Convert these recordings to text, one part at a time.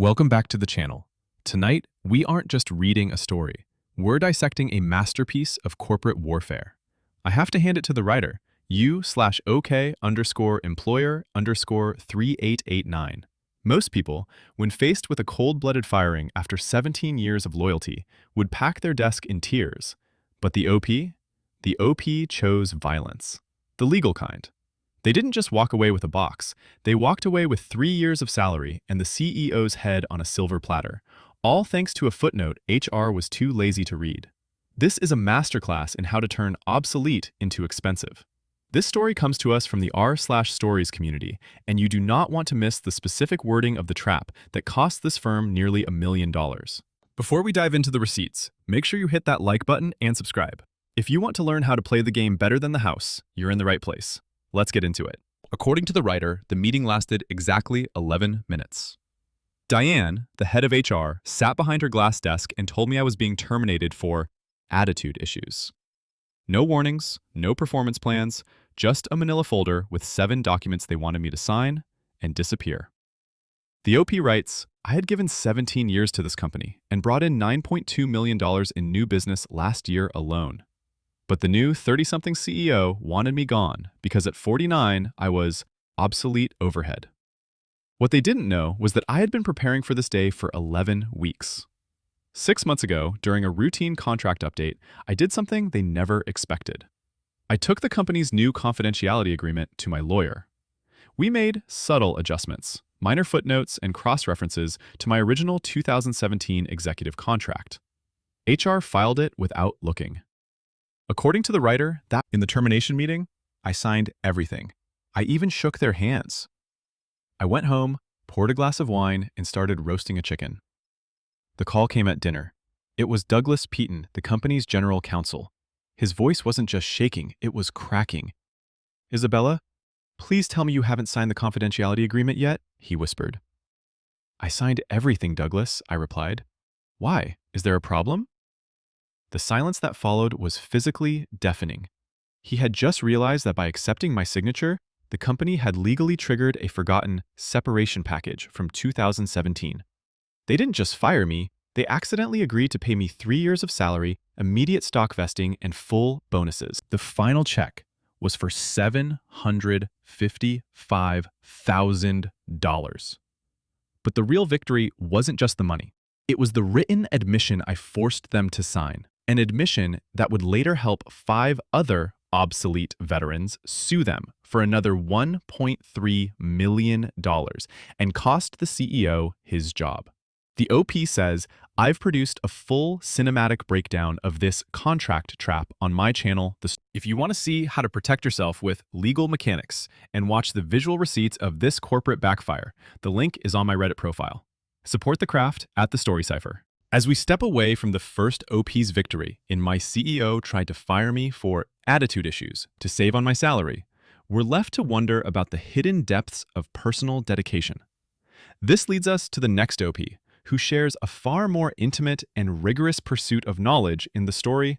Welcome back to the channel. Tonight, we aren't just reading a story. We're dissecting a masterpiece of corporate warfare. I have to hand it to the writer, U/OK_employer_3889. Most people, when faced with a cold-blooded firing after 17 years of loyalty, would pack their desk in tears. But the OP? The OP chose violence. The legal kind. They didn't just walk away with a box. They walked away with 3 years of salary and the CEO's head on a silver platter, all thanks to a footnote HR was too lazy to read. This is a masterclass in how to turn obsolete into expensive. This story comes to us from the r/stories community, and you do not want to miss the specific wording of the trap that cost this firm nearly $1 million. Before we dive into the receipts, make sure you hit that like button and subscribe. If you want to learn how to play the game better than the house, you're in the right place. Let's get into it. According to the writer, the meeting lasted exactly 11 minutes. Diane, the head of HR, sat behind her glass desk and told me I was being terminated for attitude issues. No warnings, no performance plans, just a manila folder with 7 documents they wanted me to sign and disappear. The OP writes, I had given 17 years to this company and brought in $9.2 million in new business last year alone. But the new 30-something CEO wanted me gone because at 49, I was obsolete overhead. What they didn't know was that I had been preparing for this day for 11 weeks. 6 months ago, during a routine contract update, I did something they never expected. I took the company's new confidentiality agreement to my lawyer. We made subtle adjustments, minor footnotes and cross-references to my original 2017 executive contract. HR filed it without looking. According to the writer, that in the termination meeting, I signed everything. I even shook their hands. I went home, poured a glass of wine, and started roasting a chicken. The call came at dinner. It was Douglas Peaton, the company's general counsel. His voice wasn't just shaking, it was cracking. Isabella, please tell me you haven't signed the confidentiality agreement yet, he whispered. I signed everything, Douglas, I replied. Why? Is there a problem? The silence that followed was physically deafening. He had just realized that by accepting my signature, the company had legally triggered a forgotten separation package from 2017. They didn't just fire me, they accidentally agreed to pay me 3 years of salary, immediate stock vesting, and full bonuses. The final check was for $755,000. But the real victory wasn't just the money. It was the written admission I forced them to sign. An admission that would later help 5 other obsolete veterans sue them for another $1.3 million and cost the CEO his job. The OP says, I've produced a full cinematic breakdown of this contract trap on my channel. If you want to see how to protect yourself with legal mechanics and watch the visual receipts of this corporate backfire, the link is on my Reddit profile. Support the craft at the Storycypher. As we step away from the first OP's victory in my CEO tried to fire me for attitude issues to save on my salary, we're left to wonder about the hidden depths of personal dedication. This leads us to the next OP, who shares a far more intimate and rigorous pursuit of knowledge in the story,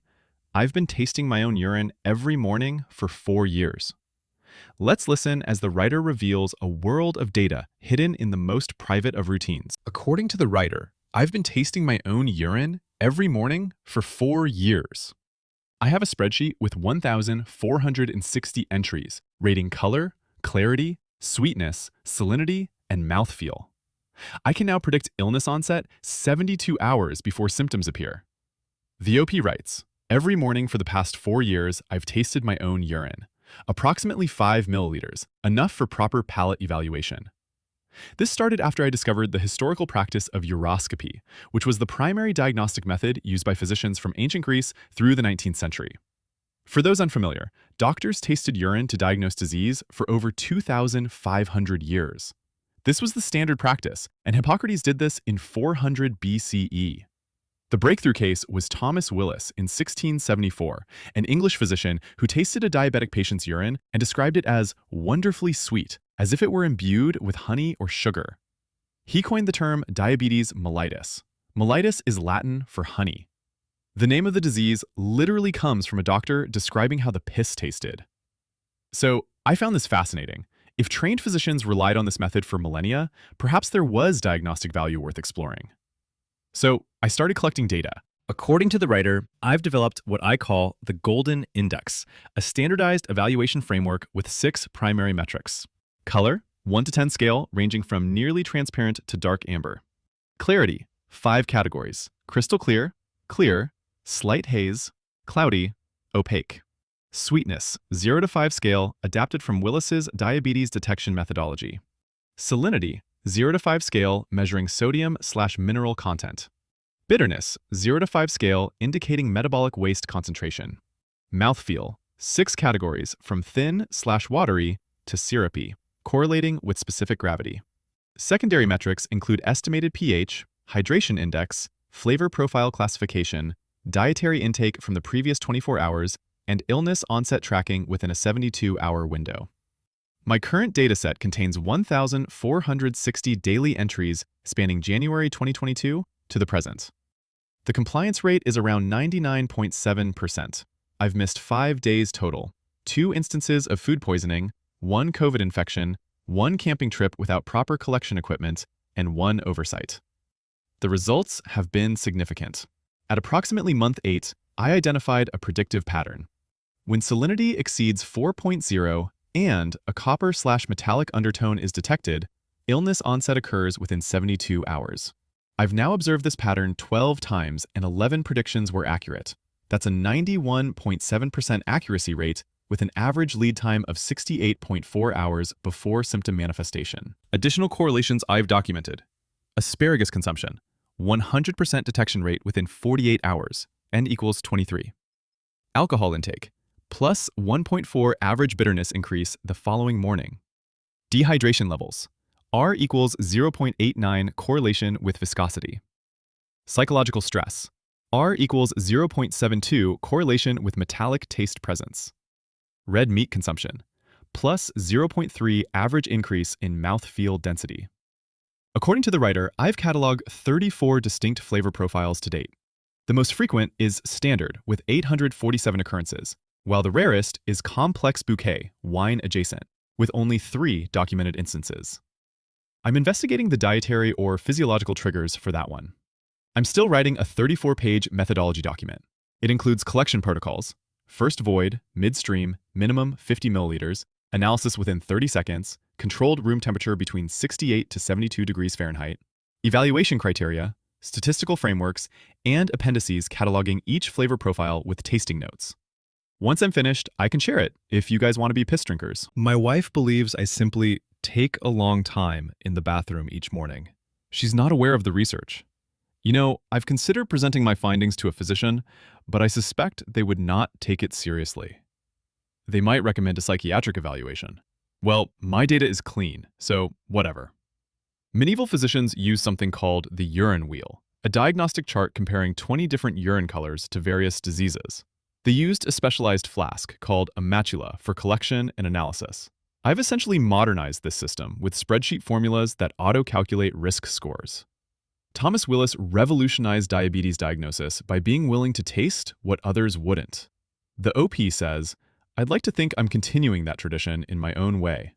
I've been tasting my own urine every morning for 4 years. Let's listen as the writer reveals a world of data hidden in the most private of routines. According to the writer, I've been tasting my own urine every morning for 4 years. I have a spreadsheet with 1,460 entries rating color, clarity, sweetness, salinity, and mouthfeel. I can now predict illness onset 72 hours before symptoms appear. The OP writes, every morning for the past 4 years, I've tasted my own urine, approximately 5 milliliters, enough for proper palate evaluation. This started after I discovered the historical practice of uroscopy, which was the primary diagnostic method used by physicians from ancient Greece through the 19th century. For those unfamiliar, doctors tasted urine to diagnose disease for over 2,500 years. This was the standard practice, and Hippocrates did this in 400 BCE. The breakthrough case was Thomas Willis in 1674, an English physician who tasted a diabetic patient's urine and described it as wonderfully sweet, as if it were imbued with honey or sugar. He coined the term diabetes mellitus. Mellitus is Latin for honey. The name of the disease literally comes from a doctor describing how the piss tasted. So I found this fascinating. If trained physicians relied on this method for millennia, perhaps there was diagnostic value worth exploring. So I started collecting data. According to the writer, I've developed what I call the Golden Index, a standardized evaluation framework with 6 primary metrics. Color, 1 to 10 scale, ranging from nearly transparent to dark amber. Clarity, 5 categories: crystal clear, clear, slight haze, cloudy, opaque. Sweetness, 0 to 5 scale, adapted from Willis's diabetes detection methodology. Salinity, 0 to 5 scale, measuring sodium/mineral content. Bitterness, 0 to 5 scale, indicating metabolic waste concentration. Mouthfeel, 6 categories from thin/watery to syrupy, correlating with specific gravity. Secondary metrics include estimated pH, hydration index, flavor profile classification, dietary intake from the previous 24 hours, and illness onset tracking within a 72-hour window. My current dataset contains 1,460 daily entries spanning January 2022 to the present. The compliance rate is around 99.7%. I've missed 5 days total, 2 instances of food poisoning, 1 COVID infection, 1 camping trip without proper collection equipment, and 1 oversight. The results have been significant. At approximately month 8, I identified a predictive pattern. When salinity exceeds 4.0 and a copper/metallic undertone is detected, illness onset occurs within 72 hours. I've now observed this pattern 12 times and 11 predictions were accurate. That's a 91.7% accuracy rate with an average lead time of 68.4 hours before symptom manifestation. Additional correlations I've documented. Asparagus consumption, 100% detection rate within 48 hours, N equals 23. Alcohol intake, plus 1.4 average bitterness increase the following morning. Dehydration levels, R equals 0.89 correlation with viscosity. Psychological stress, R equals 0.72 correlation with metallic taste presence. Red meat consumption, plus 0.3 average increase in mouthfeel density. According to the writer, I've cataloged 34 distinct flavor profiles to date. The most frequent is standard with 847 occurrences, while the rarest is complex bouquet, wine adjacent, with only 3 documented instances. I'm investigating the dietary or physiological triggers for that one. I'm still writing a 34-page methodology document. It includes collection protocols, first void, midstream, minimum 50 milliliters, analysis within 30 seconds, controlled room temperature between 68 to 72 degrees Fahrenheit, evaluation criteria, statistical frameworks, and appendices cataloging each flavor profile with tasting notes. Once I'm finished, I can share it if you guys want to be piss drinkers. My wife believes I simply take a long time in the bathroom each morning. She's not aware of the research. You know, I've considered presenting my findings to a physician, but I suspect they would not take it seriously. They might recommend a psychiatric evaluation. Well, my data is clean, so whatever. Medieval physicians use something called the urine wheel, a diagnostic chart comparing 20 different urine colors to various diseases. They used a specialized flask called a matula for collection and analysis. I've essentially modernized this system with spreadsheet formulas that auto-calculate risk scores. Thomas Willis revolutionized diabetes diagnosis by being willing to taste what others wouldn't. The OP says, "I'd like to think I'm continuing that tradition in my own way."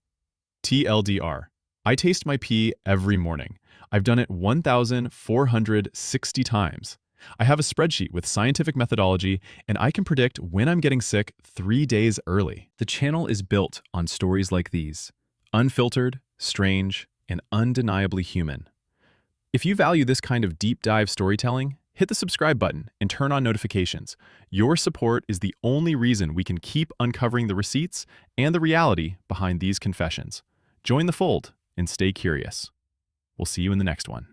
TLDR, I taste my pee every morning. I've done it 1,460 times. I have a spreadsheet with scientific methodology, and I can predict when I'm getting sick 3 days early. The channel is built on stories like these, unfiltered, strange, and undeniably human. If you value this kind of deep dive storytelling, hit the subscribe button and turn on notifications. Your support is the only reason we can keep uncovering the receipts and the reality behind these confessions. Join the fold and stay curious. We'll see you in the next one.